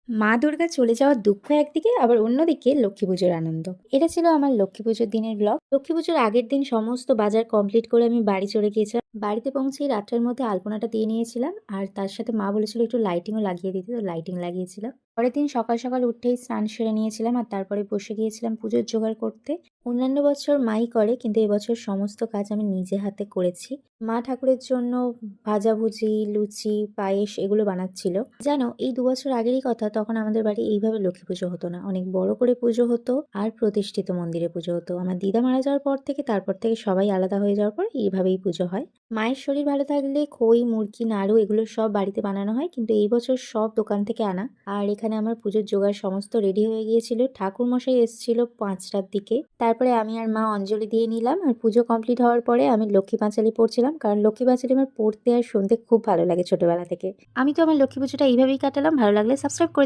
মা দুর্গা চলে যাওয়ার দুঃখ একদিকে, আবার অন্যদিকে লক্ষ্মী পুজোর আনন্দ। এটা ছিল আমার লক্ষ্মী পুজোর দিনের ব্লগ। লক্ষ্মী পুজোর আগের দিন সমস্ত বাজার কমপ্লিট করে আমি বাড়ি চলে গিয়েছিলাম। বাড়িতে পৌঁছেই রাত্রের মধ্যে আলপনাটা দিয়ে নিয়েছিলাম, আর তার সাথে মা বলেছিল একটু লাইটিংও লাগিয়ে দিতে, তো লাইটিং লাগিয়েছিলাম। পরের দিন সকাল সকাল উঠেই স্নান সেরে নিয়েছিলাম, আর তারপরে বসে গিয়েছিলাম পুজোর জোগাড় করতে। অন্যান্য বছর মাই করে, কিন্তু এবছর সমস্ত কাজ আমি নিজে হাতে করেছি। মা ঠাকুরের জন্য ভাজাভুজি, লুচি, পায়েস এগুলো বানাচ্ছিল। জানো, এই ২ বছর আগেরই কথা, তখন আমাদের বাড়ি এইভাবে লক্ষ্মী পুজো হতো না। অনেক বড় করে পুজো হতো, আর প্রতিষ্ঠিত মন্দিরে পুজো হতো। আমার দিদা মারা যাওয়ার পর থেকে, তারপর থেকে সবাই আলাদা হয়ে যাওয়ার পর এইভাবেই পুজো হয়। মায়ের শরীর ভালো থাকলে খই, মুরগি, নাড়ু এগুলো সব বাড়িতে বানানো হয়, কিন্তু এই বছর সব দোকান থেকে আনা। আর এখানে আমার পুজোর জোগাড় সমস্ত রেডি হয়ে গিয়েছিল। ঠাকুর মশাই এসেছিল ৫টার দিকে। তারপরে আমি আর মা অঞ্জলি দিয়ে নিলাম, আর পুজো কমপ্লিট হওয়ার পরে আমি লক্ষ্মী পাঁচালী পড়ছিলাম, কারণ লক্ষ্মী পাঁচালী আমার পড়তে আর শুনতে খুব ভালো লাগে ছোটবেলা থেকে। আমি তো আমার লক্ষ্মী পুজোটা এইভাবেই কাটালাম। ভালো লাগলে সাবস্ক্রাইব করে